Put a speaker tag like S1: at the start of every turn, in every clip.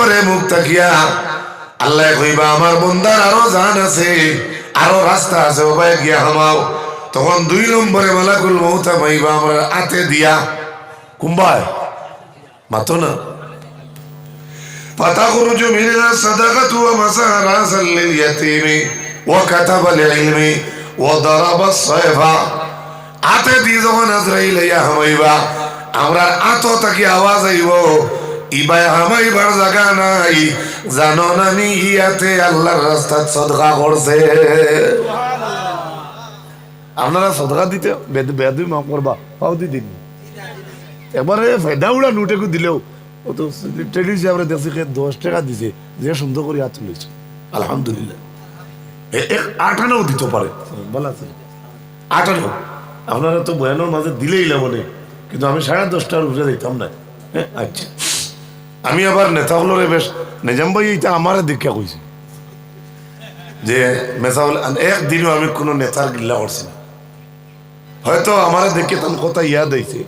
S1: উপরে মুখ তাকিয়া আল্লাহ কইবা আমার বন্দার আরো জান আছে, আরো রাস্তা আছে, ও ভাই গিয়া হামাও। তখন 2 নম্বরে মালাকুল মউত মাইবা আমার হাতে দিয়া কুম্বায় মাতো না فتخرج منها الصدقة ومسح رأسا لليتيم وكتب العلم وضرب السيف আতে দি যখন আজরাইল ইয়া হামাইবা আমরা আতো তাকি আওয়াজ আইব ইবাই হামাইবার জায়গা নাই, জানো না নি ইয়াতে আল্লাহর রাস্তায় সদকা করছে। আপনারা সদকা দিতে বেদবি মাফ করবা পাও দিন এবারে ফায়দা উড়া নোটেকু দিলেও ও তো ট্রেডিশন আমরা দেখছি 10 টাকা দিছে, যে সুন্দর করে হাত তুলেছে আলহামদুলিল্লাহ। 58 দিতে পারে বলা আছে 58। আপনারা তো বয়ানোর মাঝে দিলেই লাবনে, কিন্তু আমি 10:30টার উপরে দিতাম না। আচ্ছা আমি আবার নেতাগুলোরে বেশ নিজাম ভাই এইটা আমার দীক্ষা কইছি যে মেসাউল একদিনও আমি কোনো নেতার গিল্লা করছি না। হয়তো আমার দেখে তার কথা ইয়াদ হয়েছে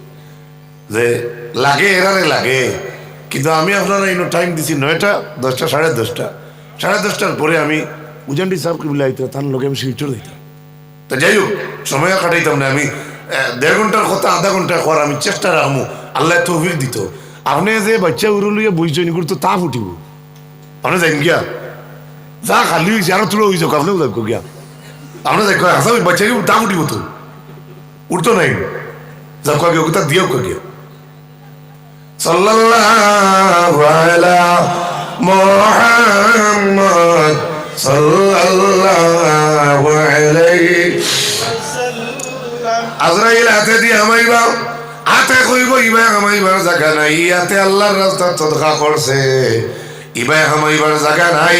S1: যে লাগে এরারে লাগে, কিন্তু আমি আপনারা ইনো টাইম দিছি 9টা 10টা 10:30 10:30টার পরে আমি উজান্ডি সাহেব কিবলা আইতে তার লোকে আমি শিলচর দিতাম। তো যাই হোক সময় কাটাইতাম না, আমি 1.5 ঘন্টার কথা আধা ঘন্টা কর আমি চেষ্টা রাখবো, আল্লাহ তৌফিক দিত। আপনি যে বাচ্চা উড়লিয়ে বইছেন করতো তা ফুটিব, আপনি যাইন গিয়া যা খালি হয়েছে আরো তুলো হয়েছে আপনিও যাক গিয়া, আপনি যাই হাসা বাচ্চাকে তা ফুটিব তো উঠতো নাই যাক তা দিয়েও গিয়া সাল্লাল্লাহু আলা মুহাম্মদ সাল্লাল্লাহু আলাইহি আজরাইল হাতে দিয়ে হামাইবা, হাতে কইব ইবা হামাইবার জায়গা নাই, ইয়াতে আল্লাহর রাস্তায় সদকা করছে, ইবা হামাইবার জায়গা নাই,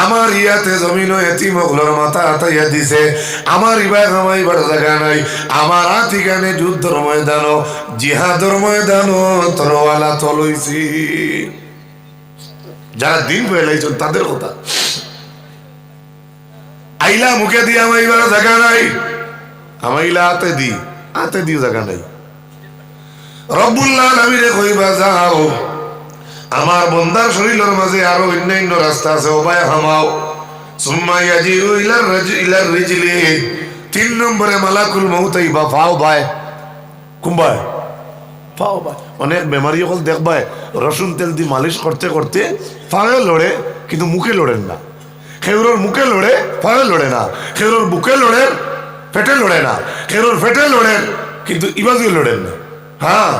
S1: আমার ইয়াতে জমিন এতিম ওগুলোর মাথা হাতাইয়া দিছে, আমার ইবা হামাইবার জায়গা নাই, আমার আতিকানে যুদ্ধর ময়দান জিহাদর ময়দান তরওয়ালা তলইছি। যারা দিন ফেলাইছেন তাদের কথা আইলা মুখে দিয়ে হামাইবার জায়গা নাই, হামাইলা হাতে দিয়ে জায়গা নাই। রব্বুল আলামিনে কইবা যাও আমার বন্দার শরীরের মাঝে আরো অন্যান্য রাস্তা আছে, ওবায় হামাও। সুম্মা ইয়াজিউ ইলার রিজলি 3 নম্বরে মালাকুল মউত আইবা ফাও বাই কুম্বায় ফাও বাই। অনেক বেমারি হল দেখবায় রসুন তেল দিয়ে মালিশ করতে করতে ফাও লড়ে কিন্তু মুখে লড়েন না, খেউরোর মুখে লড়ে ফাও লড়ে না, খেউরোর বুকে লড়েন পেটে লড়ে না, খেউরোর পেটে লড়েন কিন্তু ইবাজিও লড়েন না। হ্যাঁ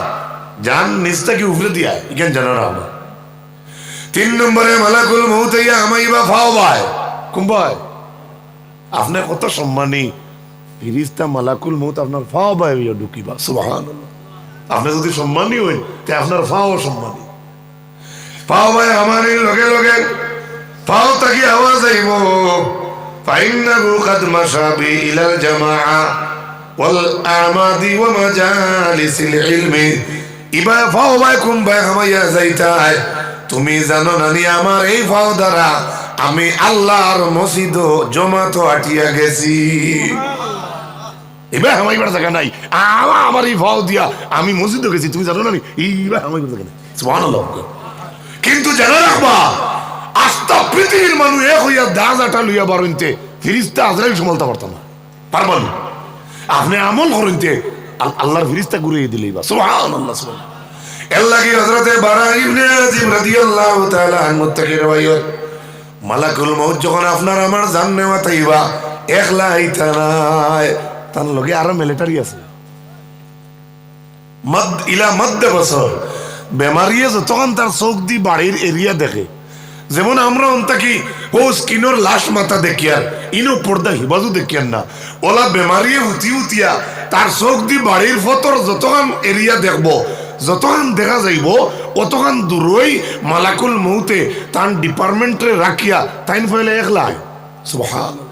S1: জান নিচটা কি উপরে দিয়া ইকেন জানার আমার 3 নম্বরে মালাকুল মউত ইয়া আমাইবা ফাও বাই কুম্বায়। আপনার কত সম্মানী ফিরিস্তা মালাকুল মউত আপনার ফাও বাই ঢুকিবা সুবহানাল্লাহ। আপনি যদি সম্মানী হই তে আপনার ফাও সম্মানী, ফাও বাই আমারই লগে লগে ফাও তাকি আওয়াজ আইব ফাইন্নাহু কাদ মাশাবি ইলাল জামাআ ওয়াল আমাদি ওয়া মাজালিসিল ইলমি। ইবা ফাও বাই কুম্বায় হামাইয়া যাইতায়, তুমি জানো না নি আমার এই ফাও দ্বারা আমি আল্লাহর মসজিদ জমাতো আটিয়া গেছি। এবার হামাইবার জায়গা নাই, আমার এই ফাও দিয়া আমি মসজিদে গেছি, তুমি জানো না নি এইবার হামাইবার জায়গা নাই সুবহানাল্লাহ। কিন্তু জানা রাখবা আস্তা পৃথিবীর মানুষ এক হইয়া দাজাটা লইয়া বারইতে ফিরিস্তা আজরাইল সামলাতে পারতাম না, পারবেন আপনি আমল করেনতে আল্লাহর ফিরিস্তা ঘুরিয়ে দিলেই বা সুবহানাল্লাহ সুবহানাল্লাহ। এর লাগি হযরতে বারা ইবনে আযিম রাদিয়াল্লাহু তাআলা আনহু থেকে রওয়ায়াত মালাকুল মউত যখন আপনার আমার জান নেওয়া তাইবা একলা আইতা নাই, তার লগে আরো মিলিটারি আছে মধ্য বছর বেমারিয়ে যতক্ষণ তার চোখ দি বাড়ির এরিয়া দেখে, যেমন আমরা অন্তাকি ও স্কিনোর লাশ মাথা দেখিয়ার ইনো পর্দা হিবাজু দেখিয়ার না, ওলা বেমারিয়ে হুতি হুতিয়া তার চোখ দি বাড়ির ফতর যতক্ষণ এরিয়া দেখবো যতক্ষণ দেখা যাইব অতক্ষণ দূরই মালাকুল মউতে তার ডিপার্টমেন্টে রাখিয়া তাইন ফেলে একলা সুবহানাল্লাহ।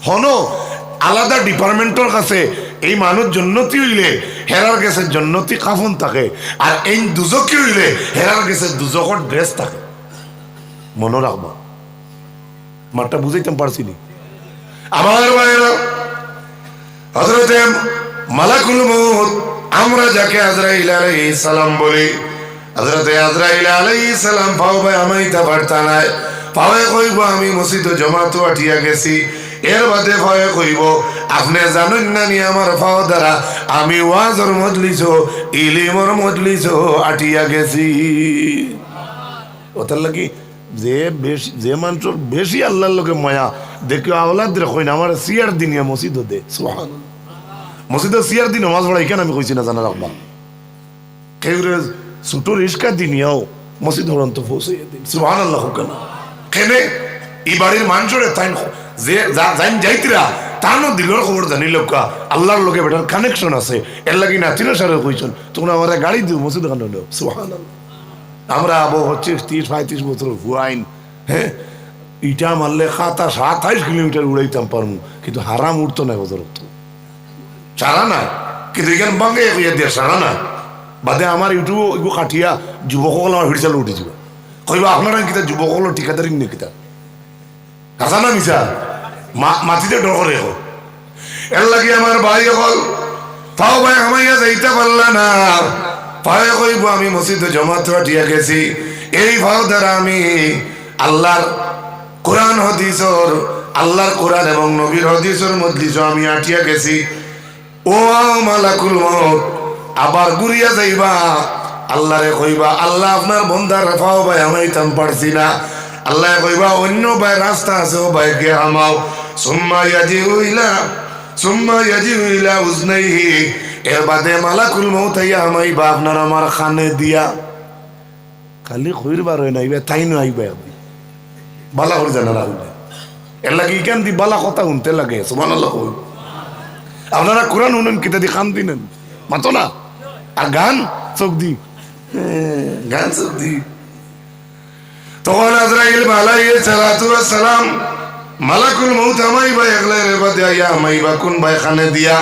S1: হনো আলাদা ডিপার্টমেন্টের কাছে এই মানুষ জন্নতি হইলে হেরার কাছে জন্নতি কাফন থাকে, আর এই দুজকি হইলে হেরার কাছে দুজকর ড্রেস থাকে। মনে রাখবা মাঠটা বুঝাইতাম পারছিনি আমার ভাইরা। হযরতে মালাকুল মউত আমরা যাকে আজরাইল আলাইহিস সালাম বলি, হযরত আজরাইল আলাইহিস সালাম পাও ভাই আমাইতা পারতা নাই, পাওয়ে কইব আমি মসজিদে জমাতো আটিয়া গেছি। এর বাদে ভয়ে কইব আপনি জানেন না নি আমার পাও দ্বারা আমি ওয়াজর মজলিস ইলিমর মজলিস আটিয়া গেছি। ওটার লাগি যে মানুষের বেশি আল্লাহর লোকে মায়া দেখি আওলাদ রাখই না আমার সিয়ার দিনিয়া মসজিদ দে সুবহানাল্লাহ। মসজিদে সিয়ার দিন নামাজ পড়াই কেন আমি কইছি না জানা রাখবা, কেউ ছোট রিস্কা দিনিয়াও মসজিদ হরন্ত পৌঁছে দিন সুবহানাল্লাহ। কেন কেনে এই বাড়ির মানুষের তাই যে যাইন যাইতিরা তানো দিলর খবর জানি লোকা আল্লাহর লোকে বেটার কানেকশন আছে, এর লাগি না তিন সারে কইছেন তোমরা আমার গাড়ি দিও মসজিদ খান সুবহানাল্লাহ। আমরা আবো হচ্ছে 30-35 বছর হুয়াইন, হ্যাঁ ইটা মারলে 27 কিলোমিটার উড়াইতাম পারমু, কিন্তু হারাম উঠতো না বছর উঠতো সারা না, কিন্তু এখানে বাঙ্গে দিয়ে সারা না বাদে আমার ইউটিউব এগুলো কাটিয়া যুবকসকল আমার ভিড় উঠে যাব কইবা আপনারা কিতা যুবকসকল ঠিকাদারি নে কিতা কাঁচা না মিছা মাটিতে ডর করে এর লাগি আমার ভাই হল পাও ভাই আমাইয়া যাইতে পারলা না, পায়ে কইব আমি মসজিদে জমাত আটিয়া গেছি। এই ভাও দ্বারা আমি আল্লাহর কোরআন হাদিসর আল্লাহর কোরআন এবং নবীর হাদিসের মজলিস আমি আটিয়া গেছি। ও মালাকুল মউত আবার ঘুরিয়া যাইবা আল্লাহরে কইবা আল্লাহ আপনার বন্দার পাও ভাই আমাইতাম পারছি না, আল্লাহ কইবা অন্য ভাই রাস্তা আছে ও ভাই কে আমাও। সুম্মা ইয়াজিউ ইলা উজনাইহি এর বাদে মালাকুল মউত আইয়া আমাইবা আপনার আমার খানে দিয়া খালি কইরবার হয় নাইবা তাই ন আইবা বালা করে জানা না এর লাগি কেন দি বালা কথা শুনতে লাগে সুবহানাল্লাহ। আপনারা কোরআন শুনেন কিতা দি খান দিনেন মাতো না, আর গান চোখ দি গান চোখ দি। তখন আজরাইল আলাইহিস সালাতু ওয়াস সালাম মালাকুল মউত আমাইবা একলার বাদে আইয়া আমাইবা কোন ভাই খানে দিয়া,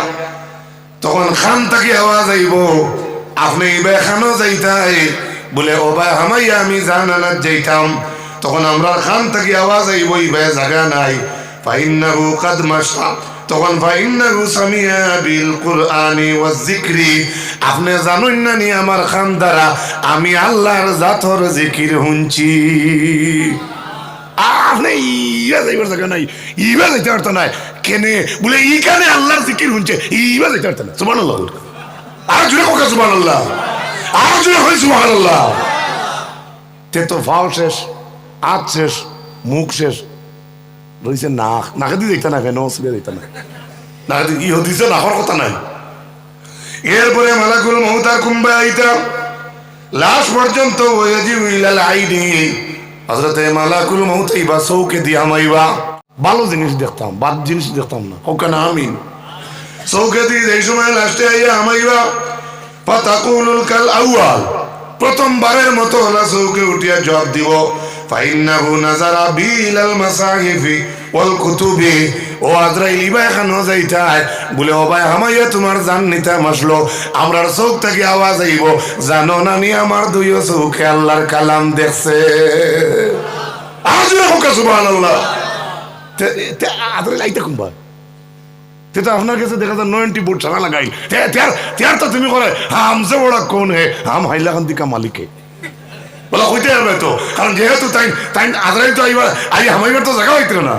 S1: তখন খান তাকে আওয়াজ আইব আপনি ইবা খানো যাইতাই বলে ও ভাই হামাইয়া আমি জাহান্নামে যাইতাম, তখন আমরা খান তাকে আওয়াজ আইব ইবা জায়গা নাই ফাইন্নাহু কাদ মাশা, তখন ফাইন্নাহু সামিয়া বিল কুরআনি ওয়াজ যিকরি আপনি জানেন না নি আমার খান দ্বারা আমি আল্লাহর জাতর জিকির শুনছি। আপনি ইয়া যাইবার জায়গা নাই, ইবা যাইতে পারত নাই কেনে বলে ই কানে আল্লাহর জিকির শুনছে ইবা যাইতে পারত না সুবহানাল্লাহ। আর জুড়ে কোকা সুবহানাল্লাহ, আর জুড়ে হয় সুবহানাল্লাহ। তে তো ফাও শেষ, আজ শেষ, মুখ শেষ রয়েছে নাক, নাকে দিয়ে দেখতে না কেন অসুবিধা দেখতে না, নাকে দিয়ে ই হদিছে নাকর কথা নাই। এরপরে মালাকুল মউত আর কুম্বা আইতা লাশ পর্যন্ত ওয়াজিউ ইলাল আইনি হযরতে মালাকুল মউত ইবা চৌকে দিয়া মাইবা ভালো জিনিস দেখতাম বাদ জিনিস দেখতাম না ওখানে আমিন চৌকে দিয়ে এই সময় লাস্টে আইয়া আমাইবা ফাতাকুলুল কাল আউয়াল প্রথমবারের মতো হলা চৌকে উঠিয়া জবাব দিব ফাইন্নাহু নাযারা বিলাল মাসাহিফি ওয়াল কুতুবি ও আজরাইল ইবা এখানে যাইতায় বলে ও ভাই আমাইয়া তোমার জান নিতে আসলো আমরার চোখ থেকে আওয়াজ আইব জানো না নি আমার দুইও চোখে আল্লাহর কালাম দেখছে। আজ সুবহানাল্লাহ। আজরাইল আইতা কুম্বা तो আপনার কাছে দেখা যায় 90 बोर्ड सारा लगाई त्यार तो तुम्हें करे हमसे बड़ा कौन है हम हाइलाकांदी का मालिक है बोला কইতে হবে তো কারণ যেহেতু তাই তাই আজরাইল তো আইবা আই হামাইবার তো জায়গা হইতো না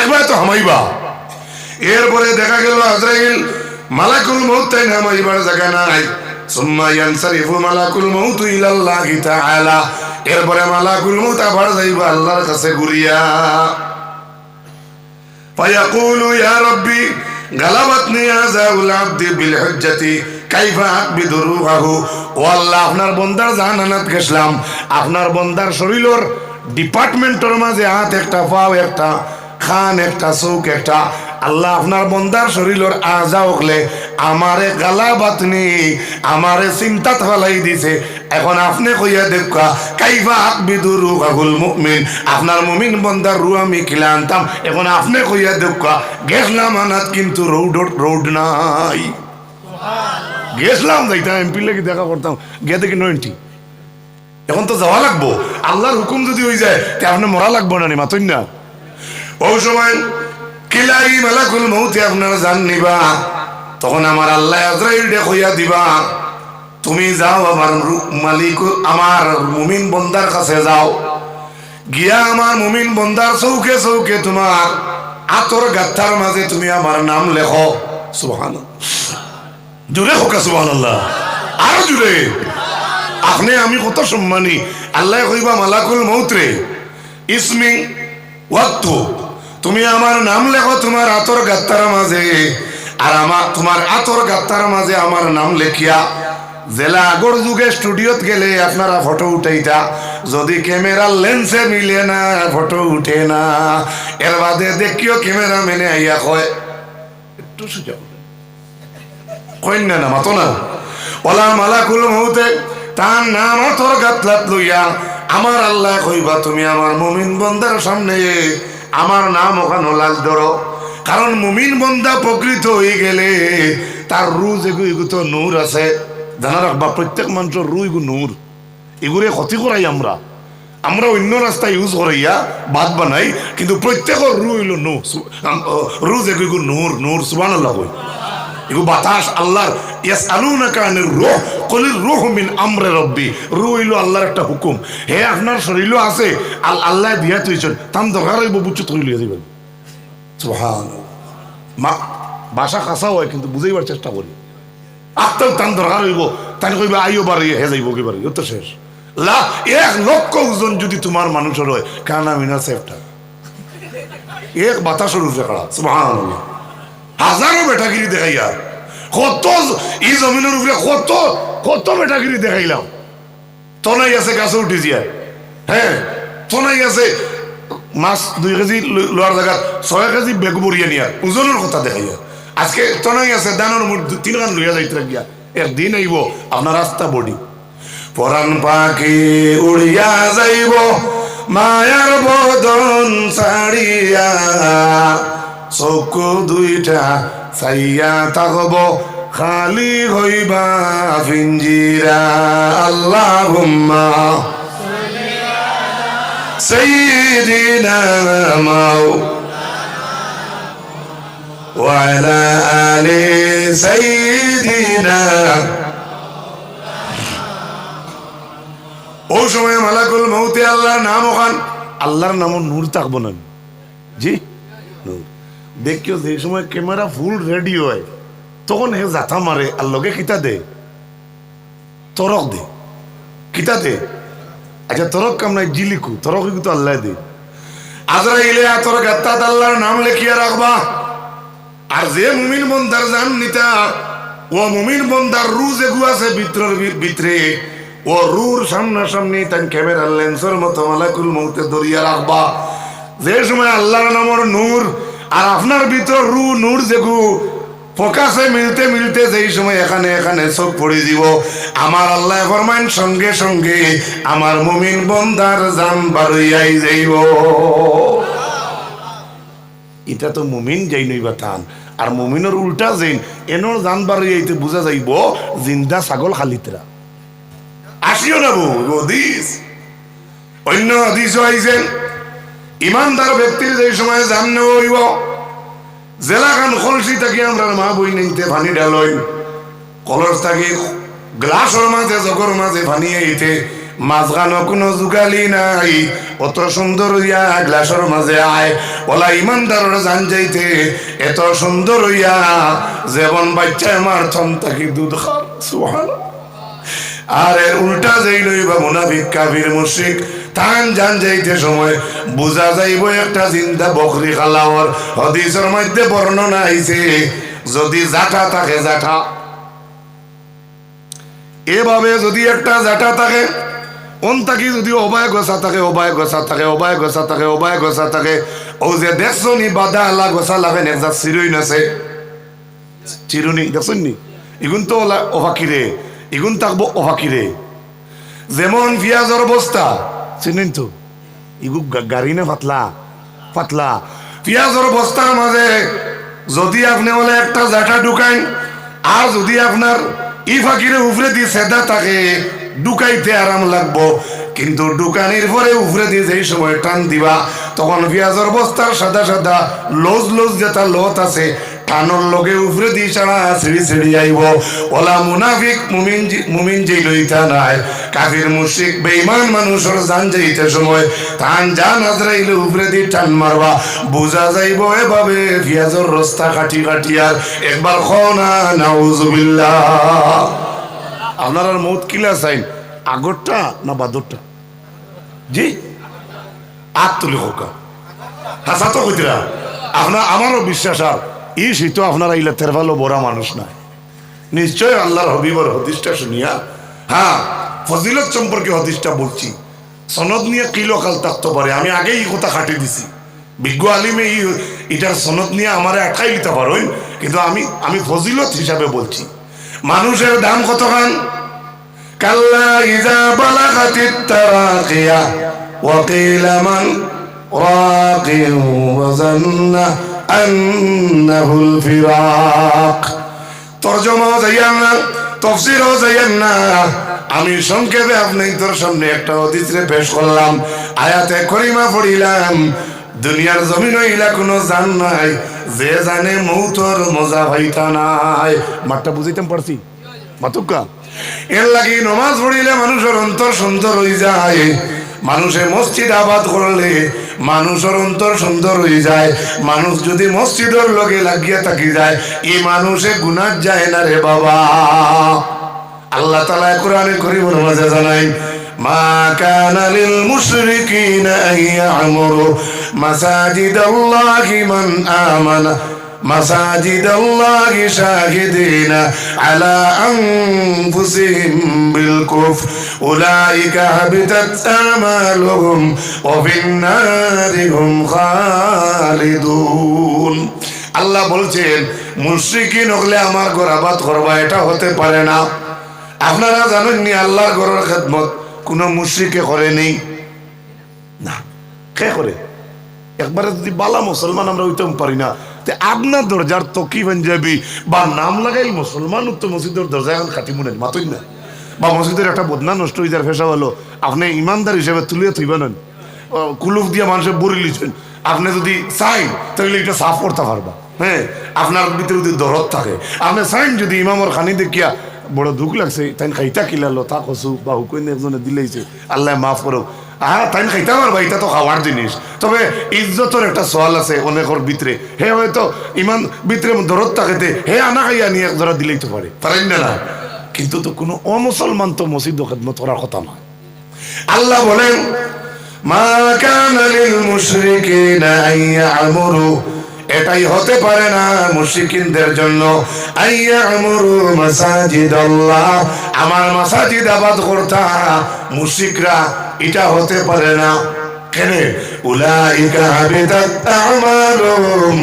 S1: একবার তো হামাইবা। এরপরে দেখা গেল আজরাইল মালাকুল মউত তাই হামাইবার জায়গা নাই সুম্মা ইয়ানসারিফু মালাকুল মউত ইলাল্লাহি তাআলা এরপরে মালাকুল মউত আবার যাইবা আল্লাহর কাছে ঘুরিয়া ফায়াকুলু ইয়া রাব্বি গালাবাতনি আযাউল আবদি বিল হুজ্জাতি কাইফা আকবিদু রূহাহু ও আল্লাহ আপনার বন্দার জাহান্নামে গেছলাম আপনার বন্দার শরীরের ডিপার্টমেন্টের মাঝে হাত একটা পাও একটা খান একটা চোখ একটা আল্লাহ আপনার বন্দার শরীরের আজা উঠলে আমারে গালাবাতনি আমারে চিন্তাত ফেলাই দিছে এখন আপনি কইয়া দেখা কাইফা আকবিদু রূহাহুল মুমিন আপনার মুমিন বন্দার রূহ আমি কিলা আনতাম এখন আপনি কইয়া দেখা গেছলাম আনাত কিন্তু রোড নাই গেছলাম যাইতাম এমপি লাগি দেখা করতাম গিয়ে দেখি 90 এখন তো যাওয়া লাগবো আল্লাহর হুকুম যদি হয়ে যায় তে আপনি মরা লাগবো না নি মাতই না ওই সময় কিলাই মালাকুল মউত আপনারা জান নিবা তখন আমার আল্লাহ আজরাইল ডে কইয়া দিবা তুমি যাও আমার মালিক আমার মুমিন বন্দার কাছে যাও, গিয়া আমার মুমিন বন্দার চৌকে চৌকে তোমার আতর গাথার মাঝে তুমি আমার নাম লেখো। সুবহানাল্লাহ, জোরে হোকা সুবহানাল্লাহ, আরো জোরে। আপনি আমি কত সম্মানী। আল্লাহ কইবা মালাকুল মউত রে ইসমি ওয়াক্তু, তুমি আমার নাম লেখো তোমার আতর গাত্তার মাঝে, আর আমার তোমার আতর গাত্তার মাঝে আমার নাম লেখিয়া জেলা আগর যুগে স্টুডিওত গেলে আপনারা ফটো উঠাইতা, যদি ক্যামেরার লেন্সে মিলে না ফটো উঠে না, এর বাদে দেখিও ক্যামেরা মেনে আইয়া কয় একটু সুযোগ কইন না না মাতো না, ওলা মালাকুল মউতে তার নাম অতর গাতলাত লইয়া আমার আল্লাহ কইবা তুমি আমার মুমিন বন্দার সামনে আমার নাম ওখানে লাল ধরো। কারণ মুমিন বন্দা প্রকৃত হয়ে গেলে তার রু যেগু তো নূর আছে, জানা রাখবা প্রত্যেক মানুষের রু এগু নূর, এগুলো ক্ষতি করাই আমরা অন্য রাস্তা ইউজ করাইয়া বাদ বানাই, কিন্তু প্রত্যেকের রু হইল নূর, রু যেগু নূর নূর সুবহানাল্লাহ কই এগু বাতাস আল্লাহর। ইয়াসআলুনাকা আনির রূহ কুলির রূহু মিন আমরি রাব্বি, রূহ হইল আল্লাহর একটা হুকুম। হে আপনার শরীরও আছে আল্লাহ দিয়া তুইছেন, তাম দরকার হইব বুঝছো তুই লিয়ে দিবেন। সুবহানাল্লাহ, মা ভাষা কাঁচা হয় কিন্তু বুঝাইবার চেষ্টা করি। আত্মাও তান দরকার হইব, তাই কইবা আইও বাড়ি হে যাইব কি বাড়ি তো শেষ। 1,00,000 ওজন যদি তোমার মানুষের হয় কানা মিনা সেফটা এক বাতাসের উপরে কাড়া। সুবহানাল্লাহ, হাজারো বেটাগিরি দেখাইয়া কত এই জমিনের উপরে কত কত বেটাগিরি দেখাইলাম। তনাই আছে গাছে উঠে যায়, হ্যাঁ তনাই আছে মাছ 2 কেজি লোয়ার জায়গা 6 কেজি বেগ বরিয়া নিয়া ওজনের কথা দেখাইয়া। আজকে তনাই আছে দানোর মুঠ 3 গান লইয়া যাইতে গিয়া একদিন আইব আপনার রাস্তা বডি পরাণ পাখি উড়িয়া যাইব মায়ার বদন ছাড়িয়া, চকু দুইটা চাইয়া থাকব খালি হইবা পিঞ্জিরা। আল্লাহুম্মা সাইয়্যিদিনা ওয়া আলা আলি সাইয়্যিদিনা। ও সময় মালাকুল মউতে আল্লাহর নাম ওখান, আল্লাহর নাম নূর থাকবো না জি নূর। দেখিও যে সময় ক্যামেরা ফুল রেডি হয় তখন হে জাথা মারে আর লগে কিতা দে তরক দে, কিতা দে আচ্ছা তরক কাম নাই জিলিকু তরক কিন্তু আল্লাহ দে। আজরাইলে তোর গাত্তাত আল্লাহর নাম লেখিয়া রাখবা, আর যে মুমিন বন্দার জান নিতা ও মুমিন বন্দার রু যেগু আছে ভিতরে ও রুর সামনাসামনি তাই ক্যামেরার লেন্সের মতো মালাকুল মউতে ধরিয়া রাখবা। যে সময় আল্লাহর নামর নূর আর আপনার ভিতর রু নূর যেগু ফোকাসে মিলতে মিলতে যেই সময় এখানে এখানে চোখ পড়ে দিব, আমার আল্লাহ ফরমান সঙ্গে সঙ্গে আমার মুমিন বন্দার জান বারইয়াই যাইব। এটা তো মুমিন যাই নইবা টান, আর মুমিনের উল্টা যেন এনর জান বারইয়াইতে বোঝা যাইব জিন্দা ছাগল খালিতরা আসিও না হাদিস। অন্য হাদিসও আইছেন ইমানদার ব্যক্তির যে সময় জান হইব জেলা খান কলসি থাকি আমরা মা বই নিতে পানি ঢালই, কলস থাকি গ্লাসের মাঝে জগর মাঝে পানি আইতে মাঝখানো কোনো যুগালি নাই, অত সুন্দর হইয়া গ্লাসের মাঝে আয় ওলা ইমানদারের জান যাইতে এত সুন্দর হইয়া যেমন বাচ্চা আমার থম থাকি দুধ খার। সুবহানাল্লাহ। আর এর উল্টা যাই লইবা মুনাফিক কাফির মুশরিক তান জান যাইতে সময় বুঝা যাইব একটা জিন্দা বকরি খালাওয়ার। হাদিসের মধ্যে বর্ণনা আইছে যদি জাটা থাকে জাটা এভাবে যদি একটা জাটা থাকে অন্তাকি যদি অবায় গোসা থাকে অবায় গোসা থাকে অবায় গোসা থাকে অবায় গোসা থাকে ও যে দেখছো নি বাদা আল্লাহ গোসা লাগে নেজা চিরুই নাছে চিরুনি দেখছেন নি ইগুন তো অভাকিরে ইগুন থাকবো অভাকিরে। যেমন পেঁয়াজের বস্তা চিনেন তো ইগু গাড়ি না পাতলা পাতলা পেঁয়াজের বস্তার মাঝে যদি আপনি বলে একটা জাটা ঢুকাইন আর যদি আপনার ই ফাঁকিরে উপরে দিয়ে সেদা থাকে ঢুকাইতে আরাম লাগবো, কিন্তু ঢুকানির পরে উপরে দিয়ে যেই সময় টান দিবা তখন পেঁয়াজের বস্তার সাদা সাদা লোজ লোজ যেটা লত আছে টানোর লগে উপরে দি সারা সিঁড়ি সিঁড়ি আইব ওলা মুনাফিক মুমিন যে লইতা নাই কাফির মুশরিক বেঈমান মানুষের জান যাইতে সময় তান জান আজরাইল উপরে দি টান মারবা বুঝা যাইব এভাবে পিয়াজর রাস্তা কাটি কাটি আর একবার খনা নাউজুবিল্লাহ। আপনার আর মৌত কিলা চাইন আগরটা না বাদরটা? জি আত তুলি হোকা হাসা তো কইতরা আপনার আমারও বিশ্বাস আর ই শীত আপনারা ইলা তেরভালো বড়া মানুষ না নিশ্চয় আল্লাহর হবিবর হদিসটা শুনিয়া হ্যাঁ ফজিলত সম্পর্কে হদিসটা বলছি সনদ নিয়ে কিলো কাল থাকতে পারে আমি আগেই এই কথা খাটি দিছি বিজ্ঞ আলিমে এটার সনদ নিয়ে আমারে আটকাই দিতে পারেন কিন্তু আমি ফজিলত হিসাবে বলছি। মানুষের দাম কত খান কাল্লা ইজা বালাগাতিত তারাকিয়া ওয়া কিলা মান রাকিউ ওয়া জান্না আন্নাহুল ফিরাক। তরজমা যাইয়া না তাফসীরও যাইয়া না আমি সংক্ষেপে আপনাদের সামনে একটা হাদিসে পেশ করলাম আয়াতে করিমা পড়িলাম দুনিয়ার জমিনে ইলা কোনো জান নাই যে জানে মৌতর মজা হইতা নাই। মাঠটা বুঝাইতাম পারছি মাতুকা এর লাগি নমাজ পড়িলে মানুষের অন্তর সুন্দর হয়ে যায় মানুষে মসজিদ আবাদ করলে মানুষের অন্তর সুন্দর হয়ে যায় মানুষ যদি মসজিদের লগে লাগিয়ে থাকি যায় এই মানুষে গুনাহ যায় না রে বাবা। আল্লাহ তাআলা কোরআনে কারীমের মাঝে জানাই মা কানা লিল মুশরিকিনা আন ইয়া'মুরু মাসাজিদাল্লাহি মান আমানা মাসাজিদাল্লাহি শাহিদিনা আলা আনফুসিহিম বিল কুফর উলাইকা হাবিতাত আমালুহুম ওয়া ফিন নারি হুম খালিদুন। আল্লাহ বলছেন মুশরিকিন হলে আমার ঘর আবাদ করবা এটা হতে পারে না। আপনারা জানেন নি আল্লাহর ঘরের খেদমত কোন মুশরিকে করে নেই না কে করে? একবারে যদি বালা মুসলমান আমরা হইতে পারি না তে আপনার দরজার তকি পাঞ্জাবি বা নাম লাগাই মুসলমান তো মসজিদের দরজা এখন কাটি মনে মাতই না বা মসজিদের একটা বদনা নষ্ট হয়ে যাওয়ার ফেসা হলো আপনি ইমানদার হিসেবে তুলিয়ে থইবেন কুলুফ দিয়ে মানুষের বড়ি লিছেন আপনি যদি চাইন তাহলে এটা সাফ করতে পারবা। হ্যাঁ আপনার ভিতরে যদি দরদ থাকে আপনি চাইন যদি ইমামর খানি দেখিয়া বড় দুঃখ লাগছে তাই খাইতা কিলালো তা কসু বা হুকুন একজনে দিলেইছে আল্লাহ মাফ করো তাই খাইতে পারবা এটা তো খাওয়ার জিনিস তবে ইজ্জতের একটা সওয়াল আছে অনেকের ভিতরে হে হয়তো ইমান ভিতরে দরদ থাকেতে হে আনা খাইয়া নিয়ে যারা দিলেই তো পারেন না কিন্তু তো কোনো অমুসলমান তো মসজিদ খেদমত করার কথা না। আল্লাহ বলেন মা কানা লিল মুশরিকিনা আন ইয়া'মুরু এটাই হতে পারে না মুশরিকিনদের জন্য আইয়ামুরু মাসাজিদাল্লাহ আমার মাসাজিদ আবাদ করতা মুশরিকরা এটা হতে পারে না কেন? উলাইকা হাবিতাত আমালুহুম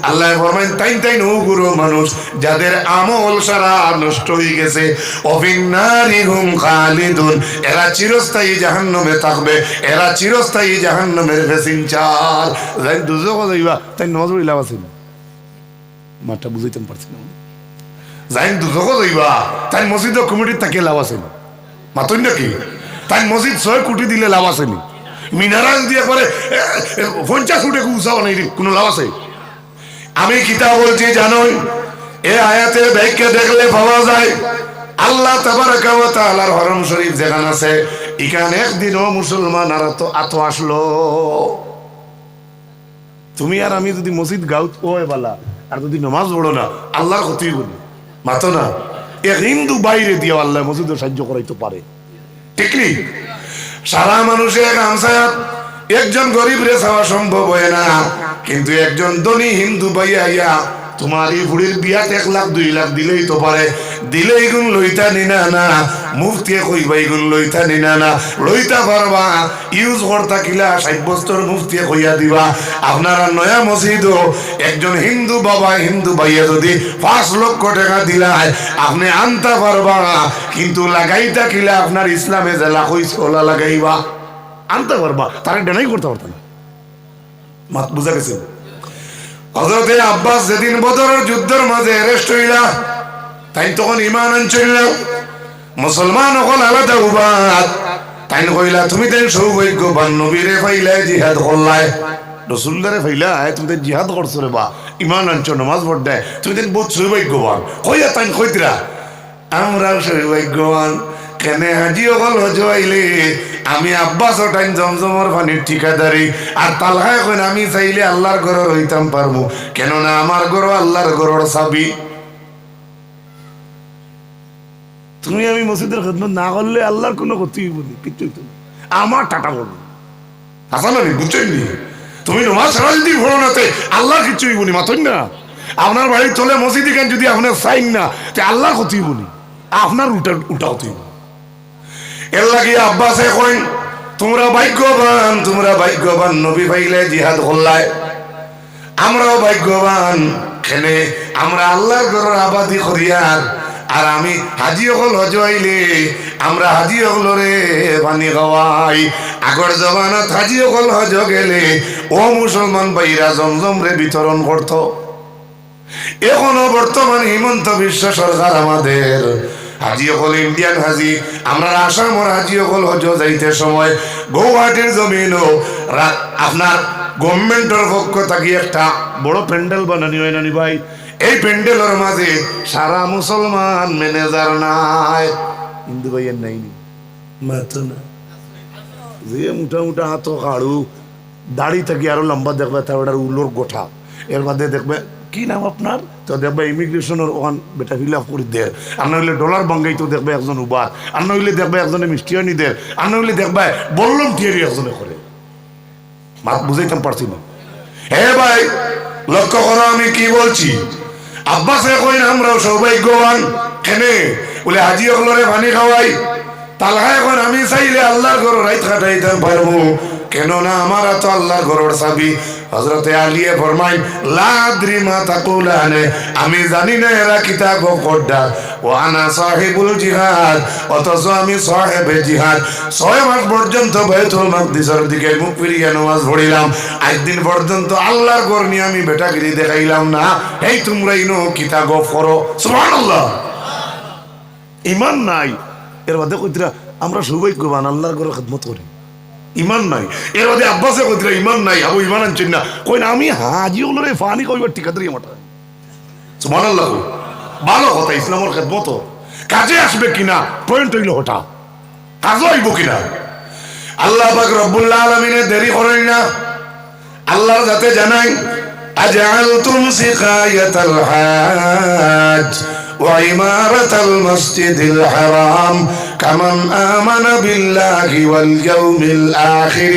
S1: আল্লাহ ফরমান তাই নগুরো মানুষ যাদের আমল সারা নষ্ট হয়ে গেছে ওয়াফিন নারি হুম খালিদুন এরা চিরস্থায়ী জাহান্নামে থাকবে এরা চিরস্থায়ী জাহান্নামের প্যাসেঞ্জার। যাই দুজক যাইবা তাই নজর ইলাম আছে মাঠটা বুঝাইতে পারছি না যাই দুজক যাইবা তাই মসজিদ কমিটির তাকে লাভ আছে মাতই নাকি তাই মসজিদ 6 কোটি দিলে লাভ আছে নি মিনারাল দিয়ে করে 50 কোটি উঁচাও নেই কোনো লাভ আছে? আমি কিতাব বলছি জানোই এ আয়াতের ব্যাখ্যা দেখলে পাওয়া যায় আল্লাহ তাবারাকা ওয়া তাআলার হরম শরীফ যেখানে আছে এখানে একদিনও মুসলমান আর তো আতো আসলো তুমি আর আমি যদি মসজিদ গাউত ওই বালা আর যদি নামাজ পড়ো না আল্লাহর ক্ষতি বলি মাতো না এক হিন্দু বাইরে দিয়ে আল্লাহ মসজিদে সাহায্য করাইতে পারে ঠিক নেই? সারা মানুষের গামছায়াত একজন গরিব রে ছাওয়া সম্ভব হয় না কিন্তু একজন ধনী হিন্দু ভাইয়া তোমার এই বুড়ির বিয়াত 1 লাখ 2 লাখ দিলেই তো পারে দিলেই গুণ লইতা নিনা না মুফতি কইবা গুণ লইতা নিনা না লইতা পারবা ইউজ করতা কিলা 60 বছর মুফতি কইয়া দিবা। আপনারা নয়া মসজিদও একজন হিন্দু বাবা হিন্দু ভাইয়া যদি 5 লক্ষ টাকা দিলায় আপনি আনতে পারবা কিন্তু লাগাইতা কিলা আপনার ইসলামে যে লাখ হইছে ওলা লাগাইবা আনতে পারবা তারা ডেনাই করতে পারত না। মাত বুঝা গেছে? হযরতে আব্বাস যেদিন বদরের যুদ্ধের মাঝে অ্যারেস্ট হইলা তাই তখন ঈমান আনছিল মুসলমান হল আলাদা উবাদ তাই কইলা তুমি তাই সৌভাগ্যবান নবীরে পাইলে জিহাদ করলাই রসুল্লারে ফাইলা তুমি তো জিহাদ করছো রে বা ইমান আনছো নমাজ পড় দেয় তুমি তো বহুত সৌভাগ্যবান কইয়া তাই কইতরা আমরা সৌভাগ্যবান কেনে হাজি অকল হজ আইলে আমি আব্বাস টাইম জমজমর পানির ঠিকাদারি আর তালহায় কইন আমি চাইলে আল্লাহর ঘর হইতাম পারবো কেননা আমার ঘর আল্লাহর ঘরের চাবি। তুমি আমি মসজিদের খেদমত না করলে আল্লাহর কোনো ক্ষতি হইব না, কিচ্ছু হইতো না, আমার টাটা বলবো আসা না বুঝছেন নি? তুমি নমাজ সারা যদি ভরো নাতে আল্লাহর কিচ্ছু হইব নি, মাথুন না। আপনার বাড়ির চলে মসজিদে কেন যদি আপনার সাইন না তে আল্লাহর ক্ষতি হইব নি, আপনার উল্টা হতে হইব। এর লাগে আব্বাসে কইন তোমরা ভাগ্যবান, তোমরা ভাগ্যবান নবী ভাইলে জিহাদ করলায়, আমরাও ভাগ্যবান কেনে আমরা আল্লাহর ঘরের আবাদি করিয়ার। আর আমি হাজি হল হজ আইলে আমরা হাজি হলরে পানি খাওয়াই। আগর জমানত হাজি হল হজ গেলে ও মুসলমান ভাইরা জমজম রে বিতরণ করত। এখনো বর্তমান হিমন্ত বিশ্ব সরকার আমাদের হাজি হল ইন্ডিয়ান হাজি, আমরা আসামর হাজি হল হজ যাইতে সময় গৌহাটির জমিনও আপনার গভর্নমেন্টের পক্ষ থাকি একটা বড় প্যান্ডেল বানানি হয় নানি ভাই। এই প্যান্ডেলের মাঝে সারা মুসলমান ম্যানেজার নাই, হিন্দু ভাইয়ের নাই মাতো না, যে মোটা মোটা হাত কাড়ু দাড়ি থাকি আরো লম্বা দেখবে তার উলোর গোঠা। এর মধ্যে দেখবে কি নাম আপনার, তো দেখবে ইমিগ্রেশনের ওখান বেটা ফিল আপ করে দেয়। আর নইলে ডলার বাঙ্গাই তো দেখবে একজন উবার, আর নইলে দেখবে একজনে মিষ্টিয়ানি দেয়, আর নইলে দেখবে বললাম থিয়ারি একজনে করে। মাত বুঝাইতাম পারছি না। হে ভাই লক্ষ্য করো আমি কি বলছি। আব্বাসে কইন আমরাও সৌভাগ্যবান কেনে বলে হাজি অগলরে পানি খাওয়াই। তালহা এখন আমি চাইলে আল্লাহর ঘর রাইত কাটাইতে পারবো কেননা আমার তো আল্লাহর ঘরের চাবি। হযরতে আলিয়ে ফরমাইন লা আদরি মা তাকুলানে, আমি জানি না এরা কিতাব কোডা। ও আনা সাহিবুল জিহাদ, অথচ আমি সাহেবে জিহাদ। 6 মাস পর্যন্ত বাইতুল মাকদিসের দিকে মুখ ফিরিয়ে নামাজ পড়িলাম, একদিন পর্যন্ত আল্লাহর ঘর নিয়ে আমি বেটাগিরি দেখাইলাম না। এই তোমরা ইনো কিতাব করো, সুবহানাল্লাহ। ইমান নাই এর মধ্যে কইতরা আমরা সৌভাগ্যবান আল্লাহর ঘরে খেদমত করি, ইমান নাই। এর মধ্যে আব্বাসে কইতরা ইমান নাই, আবু ইমান আনছেন না। কই না আমি হাজি ওলরে ফানি কইবার ঠিকাদারি আমাটা, সুবহানাল্লাহ। ভালো কথা, ইসলামের খেদমত কাজে আসবে কিনা পয়েন্ট হইল ওটা, কাজও আইব কিনা। আল্লাহ পাক রব্বুল আলামিনে দেরি করেন না, আল্লাহর যাতে জানাই আজআলতুম সিকায়াতাল হাজ وعمارة المسجد الحرام كمن آمن بالله واليوم الآخر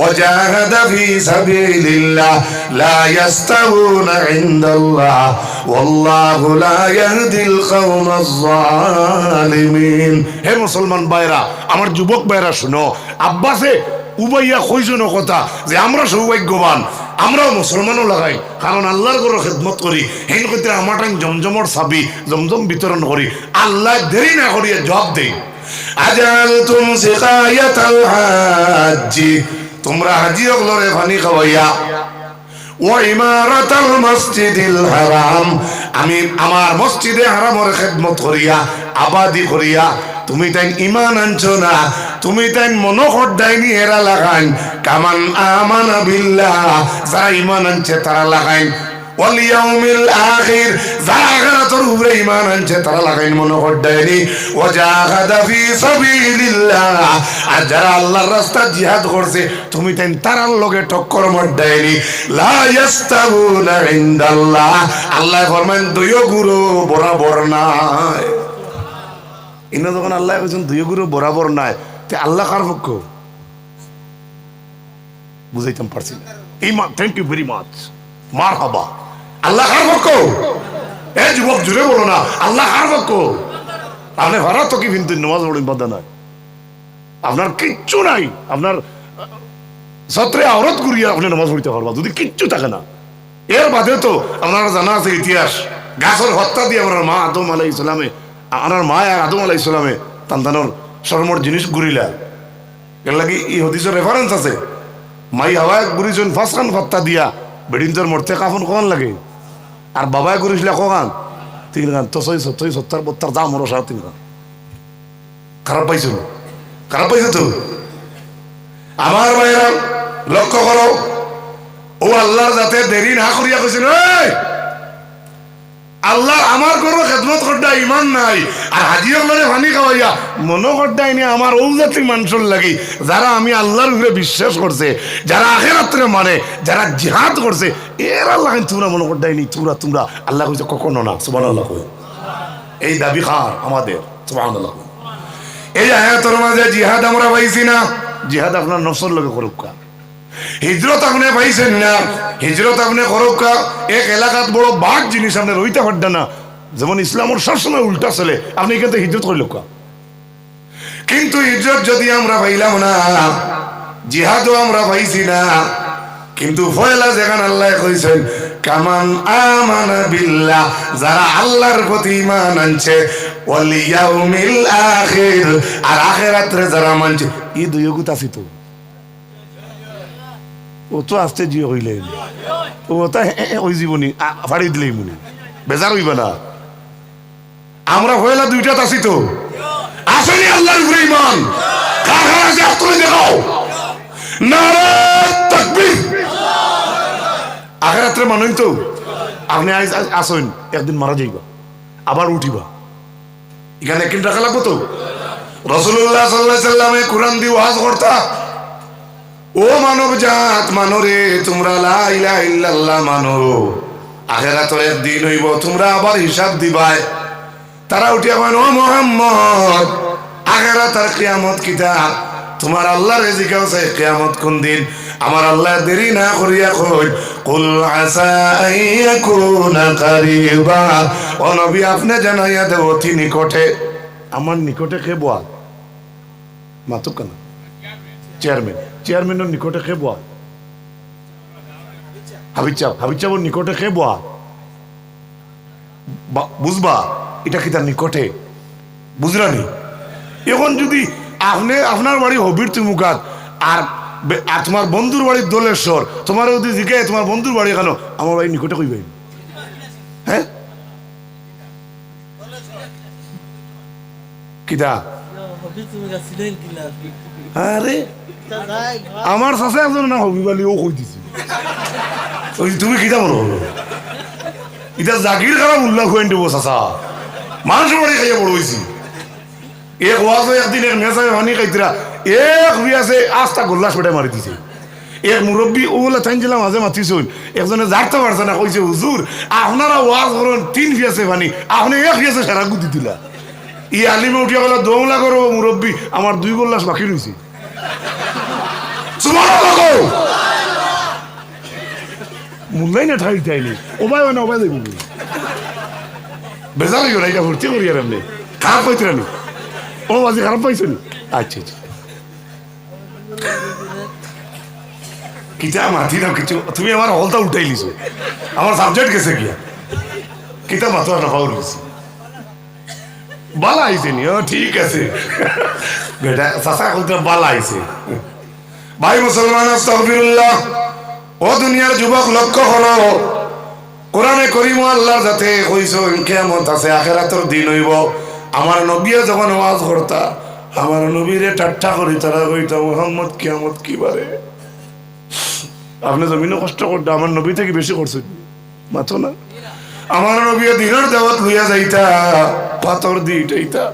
S1: وجاهد في سبيل الله لا يستوون عند الله والله لا يهدي القوم الظالمين। হে মুসলমান ভাইরা, আমার যুবক ভাইরা শুনো, আব্বাসে উবাইয়া কইজনো কথা যে আমরা সৌভাগ্যবান, আমরাও মুসলমানও লাগাই কারণ আল্লাহর ঘরে খেদমত করি। হেন কইতে আমার টাইম জমজমর চাবি জমজম বিতরণ করি, আল্লাহ দেরি না করিয়া জবাব দেই আজআলতুম সিকায়াতাল হাজ্জি, তোমরা হাজি অগলরে পানি খাওয়াইয়া ওয়া ইমারাতাল মসজিদিল হারাম, আমি আমার মসজিদে হারামের খেদমত করিয়া আবাদি করিয়া তুমি তাই ইমান আনছো না, তুমি তাই মনোহর দায়নি এরা লাগাইন। কামান আমানা বিল্লাহ, যারা ইমান আনছে তারা লাগাইন। ওয়াল ইয়াউমিল আখির, যারা আখিরাতের উপরে ইমান আনছে তারা লাগাইন মনোহর দায়নি। ওয়া জাহাদা ফি সাবিলিল্লাহ, আর যারা আল্লাহর রাস্তায় জিহাদ করছে তুমি তাই তারার লগে টক্কর মার দেয়নি। লা ইয়াস্তাউনা ইনদাল্লাহ, আল্লাহ ফরমান দুইও গুরু বরাবর নাই। ইনা যখন আল্লাহ কইছেন দুই গুরু বরাবর নাই, তে আল্লাহ কার পক্ষ বুঝাইতাম পারছি না। থ্যাংক ইউ ভেরি মাচ, মারহাবা। আল্লাহ কার পক্ষ? এ যুবক জুড়ে বলো না, আল্লাহ কার পক্ষ? আপনি ভাড়া তো কি কিন্তু নামাজ পড়েন বাধা নাই, আপনার কিচ্ছু নাই, আপনার সত্রে আওরত করিয়া আপনি নামাজ পড়তে পারবা যদি কিচ্ছু থাকে না। এর বাদে তো আপনারা জানা আছে ইতিহাস, গাছের হত্যা দিয়ে আমার মা আদম আলাইহিস সালামে, আমার মা আদম আলাইহিস সালামে তান্তানোর শর্মর জিনিস ঘুরিলা। এর লাগি এই হাদিসের রেফারেন্স আছে, মাই হাওয়ায় ঘুরিছেন ফাঁসখান হত্যা দিয়া বেডিনজোর মরতে কাফন কখন লাগে, আর বাবায় ঘুরিছিলা কখন 3 গান, তো 70 যা মরো 3.5 গান। খারাপ পাইছিল, খারাপ পাইছে তো। আমার ভাইরা লক্ষ্য করো, ও আল্লাহর যাতে দেরি না করিয়া কইছেন, এই আল্লাহ আমার কোনো খেদমত করতে ইমান নাই, আর হাজির মানে পানি খাওয়াইয়া মনো করতে নি আমার ও জাতি মানুষের লাগি যারা আমি আল্লাহর উপরে বিশ্বাস করছে, যারা আখিরাতে মানে, যারা জিহাদ করছে, এর আল্লাহ তোমরা মনে করতে নি, তোমরা তোমরা আল্লাহ কইছে কখনো না। সুবহানাল্লাহ। এই দাবি খার আমাদের। সুবহানাল্লাহ। এই আয়াতের মাঝে জিহাদ আমরা পাইছি না, জিহাদ আপনার নফসের লগে করুক। হিজরত আপনি পাইছেন না, হিজরত আপনি করুক। এক এলাকাত বড় বাঘ জিনিস আপনি রইতে পারতেন না, যেমন ইসলামের সবসময় উল্টা চলে, আপনি এখান থেকে হিজরত করল। কিন্তু হিজরত যদি আমরা পাইলাম না, জিহাদও আমরা পাইছি না, কিন্তু পয়লা যেখানে আল্লাহ কইছেন কামান আমানা বিল্লাহ, যারা আল্লাহর প্রতি ঈমান আনছে, ওয়াল ইয়াউমিল আখির, আর আখিরাতে যারা মানছে, এই দুই গুত আছে তো। ও তো আসতে জিও হইলে ও তা ওই জীবনী ফাড়ি দিলেই মনে বেজার হইবে না। আমরা হইলা দুইটা আছি তো, আসেনি আল্লাহর উপরে ঈমান। কার কার আছে হাত তুলে দেখাও। নারে তাকবীর। আখিরাতের মানুষ তো আপনি আসেন, একদিন মারা যাইবা, আবার উঠিবা, এখানে একদিন টাকা লাগবো তো। রাসূলুল্লাহ সাল্লাল্লাহু আলাইহি সাল্লামে কোরআন দিয়ে ওয়াজ করতা, ও মানব জাত মানো রে, তোমরা লা ইলাহা ইল্লাল্লাহ মানো, আখিরাতের একদিন হইব, তোমরা আবার হিসাব দিবাই। তারা উঠিয়া কয়, ও মুহাম্মদ, আখিরাত আর কিয়ামত কিতা? তোমার আল্লাহর জিজ্ঞাসা আছে কিয়ামত কোন দিন? আমার আল্লাহ দেরি না করিয়া কই, কুল আসা আইয়াকুনা কারিবা, ও নবী আপনি জানাইয়া দেব অতি নিকটে। আমার নিকটে কে বল মাতুক কেন? চেয়ারম্যান, চেয়ারম্যানের নিকটে কে বল? হাবিচাবর নিকটে কে বল? বুঝবা এটা কি তার নিকটে? বুঝলানি? এখন যদি আপনি আপনার বাড়ি হবির তুমুকাত, আর তোমার বন্ধুর বাড়ির দোলেশ্বর, তোমার যদি জিজ্ঞাসা তোমার বন্ধুর বাড়ি কেন, আমার বাড়ি নিকটে কইবে। হ্যাঁ কিতা? আরে আমার চাষে একজন না হবি বলি ও কই দিছি, তুমি কিতা বলো? এটা জাগির খারাপ উল্লাহ হয়ে দেবো চাষা, মানুষের বাড়ি খাইয়া বড় হয়েছি। এক ওয়াজ একদিন এক নেশা হানি খাইতরা, এক আছে আস্তা গোল্লাস পেটে মারি দিছে। এক মুরব্বী ওগুলা থাইছিলাম মাঝে মাতিছুন, একজনে জাগতে পারছে না, কইছে হুজুর আপনারা ওয়াজ করেন 3 ফিয়াছে পানি, আপনি 1 ফিয়াছে সারা গুদি দিলা। ই আলিমে উঠিয়া গেল দৌলা করো মুরব্বী, আমার 2 গোল্লাস বাকি রয়েছে। মূল্যাই না ঠাই চাইনি, ওবাই হয় না ওবাই দেব বেজার হইও না, এটা ভর্তি করি আর এমনি খারাপ পাইতে রানি। ও আজি খারাপ পাইছো নি? আচ্ছা আচ্ছা কিতা মাথি না কিছু, তুমি আমার হলটা উঠাই লিছো, আমার সাবজেক্ট গেছে গিয়া কিতা মাথা না পাওয়া গেছে। বালা আইছে নি? ও ঠিক আছে বেটা, চাচা কলতে বালা আইছে। ভাই মুসলমান, আস্তাগফিরুল্লাহ। ও দুনিয়ার যুবক লক্ষ্য করো, কোরআনে করিম আল্লাহর যাতে কইছেন কিয়ামত আছে, আখিরাতের দিন হইব। আমার নবী যখন ওয়াজ করতা, আমার নবীরে ঠাট্টা করি, তারা কইতা মুহাম্মদ কিয়ামত কি বারে? আপনি জমিনে কষ্ট করতে আমার নবী থেকে বেশি করছেন মাথো না। আমার নবী দিনের দাওয়াত লইয়া যাইতা, পাথর দিইটা,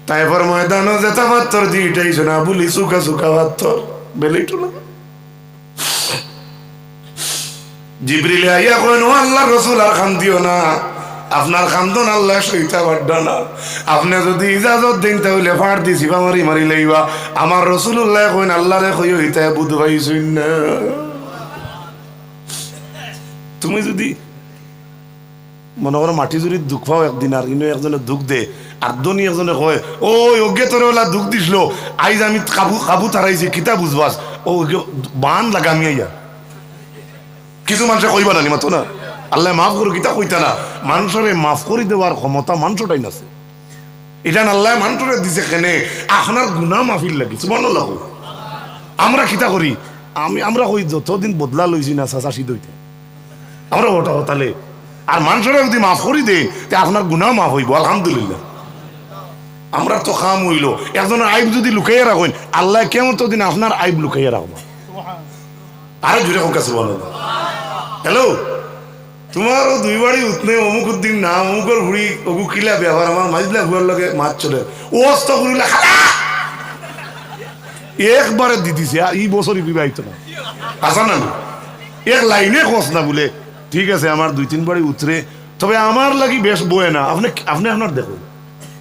S1: তাইপর ময়দানও যেতা পাথর দিইটাইছ না বলি, সুখা সুখা পাথর বেলেইটো না। জিবরিলে আইয়া কইন, ও আল্লাহর রাসূল আর খান্দিও না, আপনার খান্দন আল্লাহ সইতা পারডা না, আপনি যদি ইজাজত দেন তাহলে ফাড় দিছি বা মারি মারি লইবা। আমার রাসূলুল্লাহ কইন, আল্লাহরে কই হইতা বুধ ভাইছুন না। তুমি যদি মনে করো মাটি জুড়ি দুঃখ পাও একদিন, আর ইনো একজনে দুঃখ দে, আর দনি একজনে কয় ও অজ্ঞে তোরে ওলা দুঃখ দিছিল, আইজ আমি কাবু কাবু তারাইছি, কিতা বুঝবাস? ও বান লাগামি আইয়া কিছু মানুষে কইবা না মাতো না, আল্লাহ মাফ করো কিতা কইতা না। মানুষের মাফ করে দেওয়ার ক্ষমতা মানুষটাই আছে, এটা আল্লাহ মানুষরে দিছে কেনে আপনার গুনাহ মাফির লাগি। সুবহানাল্লাহ। আমরা কিতা করি, আমরা কই যতদিন বদলা লইছি না চাচা শীত হইতে, আমরা ওটা হতালে আর মানুষরা যদি মাফ করি দে আপনার গুনাহ মাফ হইব আলহামদুলিল্লাহ। আমরা তো কাম হইল, একজনের আইব যদি লুকাইয়া রাখেন, আল্লাহ কেমন দিন আপনার আইব লুকাইয়া রাখবো। আরে জুড়ে হোক আছে বলো হ্যালো তোমারও দুই বাড়ি উঠনে অমুক দিন না অমুকের ঘুড়ি অমুক কিলা ব্যবহার আমার মাঝিলা ঘুরার লগে মাছ চলে ও অস্ত ঘুরিলা একবারে দিদিছে এই বছরই বিবাহিত না আসা না এক লাইনে খোঁজ না বলে ঠিক আছে আমার দুই তিন বাড়ি উতরে তবে আমার লাগি বেশ বয়ে না আপনি আপনি আপনার দেখুন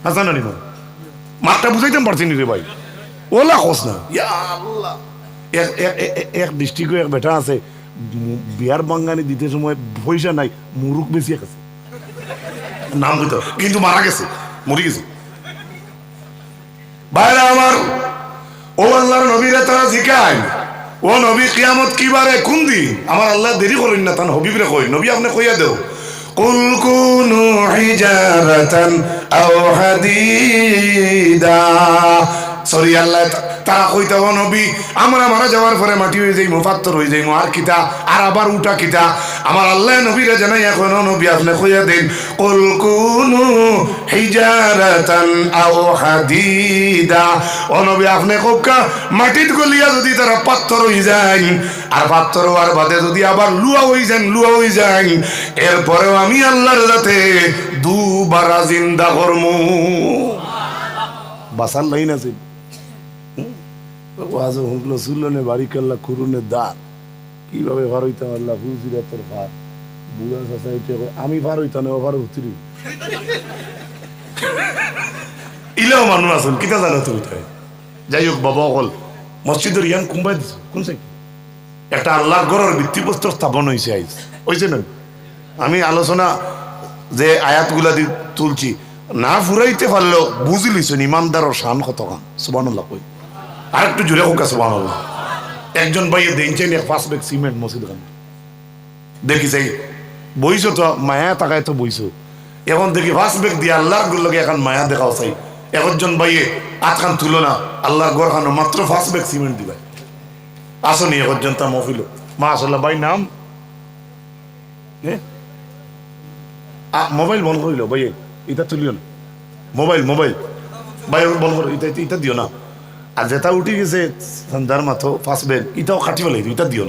S1: আসা না নিমা মাঠটা বুঝাইতে পারছেন রে ভাই ওলা খোঁজ না এক ডিস্ট্রিক্টে এক বেটা আছে বিয়ার বাঙ্গানি দিতে সময় পয়সা নাই মুরুখ বেশি আছে নাম কইতো কিন্তু মারা গেছে মরে গেছে ভাইরা আমার ও আল্লাহর নবীরা তারা জিকায় ও নবী কিয়ামত কিবারে কোন দিন আমার আল্লাহ দেরি করেন না তান হবিবরে কই নবী আপনি কইয়া দেও কুল কুনু হিজারাতান আও হাদিদা সরি আল্লাহ তারা কইতা ও নবী আমরা মারা যাওয়ার পরে মাটি হয়ে যাই মুফাত্তর হয়ে যাই আর কিতা আর আবার উঠা কিতা আমার আল্লাহ নবীরে জানাই এখন নবী আপনি কইয়া দেন কুল কুনু হিজারাতান আও হাদিদা ও নবী আপনি কোকা মাটিত গলিয়া যদি তারা পাথর হয়ে যায় আর পাথর হওয়ার বাদে যদি আবার লুয়া হয়ে যায় এরপরেও আমি আল্লাহর রাতে দুবার জিন্দা করমু বাসার লাইন আছে ওয়াজে হুকলো সুলনে বাড়ি কাল্লা খুরুনে দাঁত কিভাবে ভার হইতাম আল্লাহ হুজিরা তোর ভার বুড়া সোসাইটি আমি ভার হইতাম না ভার উতরি ইলেও মানুষ আছেন কিতা জানো তুমি তাই যাই হোক বাবা অকল মসজিদের ইয়ান কুম্বাই দিছে কোন সাইড একটা আল্লাহর ঘরের ভিত্তিপ্রস্তর স্থাপন হয়েছে আইজ হয়েছে না আমি আলোচনা যে আয়াতগুলা দিয়ে তুলছি না ফুরাইতে পারলেও বুঝি লিছেন ইমানদারের শান কত কাম সুবহানাল্লাহ কই আর একটু জুড়ে হোক সুবহানাল্লাহ একজন ভাইয়ে দেখছেন এক 5 ব্যাগ সিমেন্ট মসজিদ খান দেখি যাই বইছো তো মায়া তাকায় তো বইছো এখন দেখি 5 ব্যাগ দিয়ে আল্লাহর গুলোকে এখন মায়া দেখাও চাই একজন ভাইয়ে আটখান তুলো না আল্লাহর ঘর খানো মাত্র 5 ব্যাগ সিমেন্ট দিবা আসনি একজন তা মফিল মাশাআল্লাহ ভাই নাম মোবাইল বন্ধ করিল ভাই এটা তুলিও না মোবাইল ভাই বন্ধ করো এটা দিও না আর যেটা উঠে গেছে সন্ধ্যার মাথো 5 ব্যাগ এটাও কাটিব লাগে এটা দিও না